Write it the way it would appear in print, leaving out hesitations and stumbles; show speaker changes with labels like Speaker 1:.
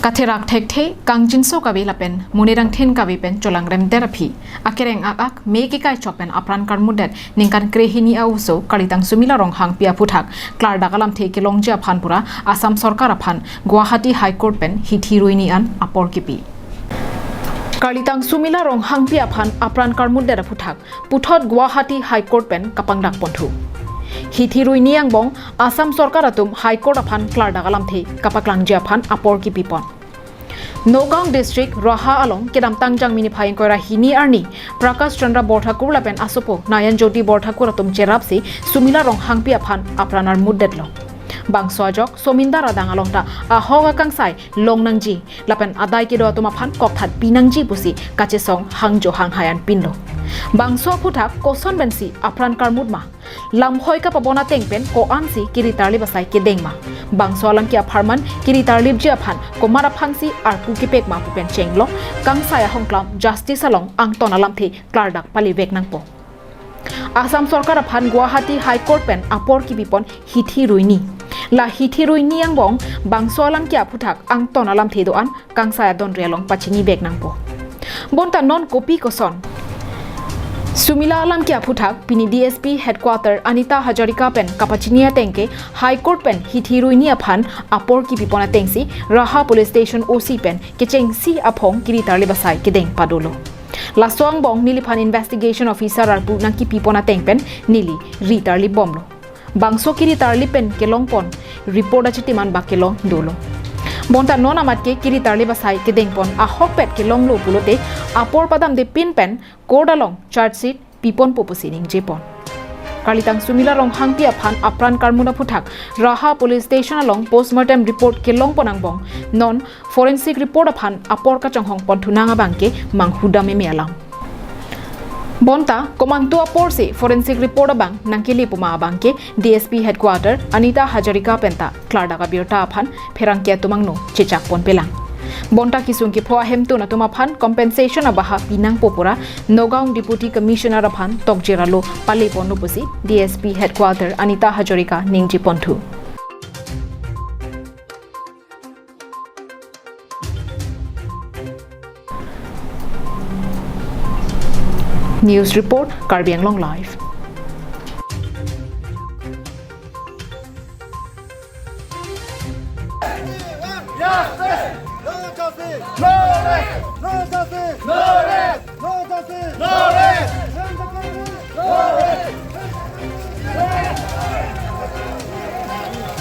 Speaker 1: Katherak thekte kangjinso kabe lapen munirang thin kabe pen cholang rem therapy akereng ak meki kai chopen apran karmudet ningkan krehini auso kalitang Sumila rong hang pia puthak klardak alamthe kelongji aphan pura Assam sorkar aphan Guwahati High Court pen hithi ruini an apor kepi Kalitang Sumila rong hang pia aphan apran karmudet puthak puthot Guwahati High Court pen kapangdak ponthu hithi ruini ang bong Assam sorkar atum High Court aphan klardak alamthe kapaklangji aphan apor kepi pon Nogam district Raha along kedam tangjang mini phain koira hini arni Prakash Chandra Borthakur lapen asopo Nayan Jyoti Borthakur atum cherapsi Sumila rong hangpi aphan apranar muddetlo bangswajok somindar adang alongta ahoga kangsai longnangji lapen adai kido atum aphan kokthat pinangji pusi kachesong hangjo hanghayan pinlo bangswa phuthak koson bensi apran karmudma lamhoi ka pabona tengpen ko ansi kiritarli basai kedengma bangswa langkia pharman kiritarli ji aphan komara phansi arpu kipek ma pupen chenglo kangsaya hongklam justice along angton alamthi klardak pali veknangpo Assam sorkar aphan Guwahati High Court pen apor kibipon hithi ruini la hithi ruini ang bong bangswa langkia phuthak angton alamthi doan kangsaya don relong pachini veknangpo bonta non kopi koson Sumila alam kia phuthak pini DSP headquarter Anita Hajarika pen kapachinia tengke High Court pen hithi ruini aphan apor ki pipona tengsi Raha Police Station OC pen kecheng si aphong kiritarli basai kedeng padolo Laswang bong niliphan investigation officer arpu nangki pipona tengpen nili ritarli bomlo bangso kiritarli pen kelongpon report achitiman bakelong dolo bonta non amatke kiritarli basai kedengpon ahok pet kelonglo pulote apor padam de pin pen kodalong charge sheet pipon popusining jepon kalitang Sumila rong hangpi aphan apran karmuna phuthak Raha Police Station along postmortem report kelongpon angbong non forensic report aphan apor ka changhong pon thunanga bangke manghuda me mealang bonta komantu apor se forensic report abang nangkili puma abangke DSP headquarter Anita Hajarika penta klardaka birta aphan pherangkia tumangno chechak pon pelang bonta kisungki phoa hemtu na tumaphan compensation abaha pinang popura Nogam Deputy Commissioner aphan tokjeralo pale ponu pusi DSP headquarter Anita Hajarika ningji ponthu News report Karbi Anglong Live
Speaker 2: No justice! No justice! No justice! No justice! No justice! No justice!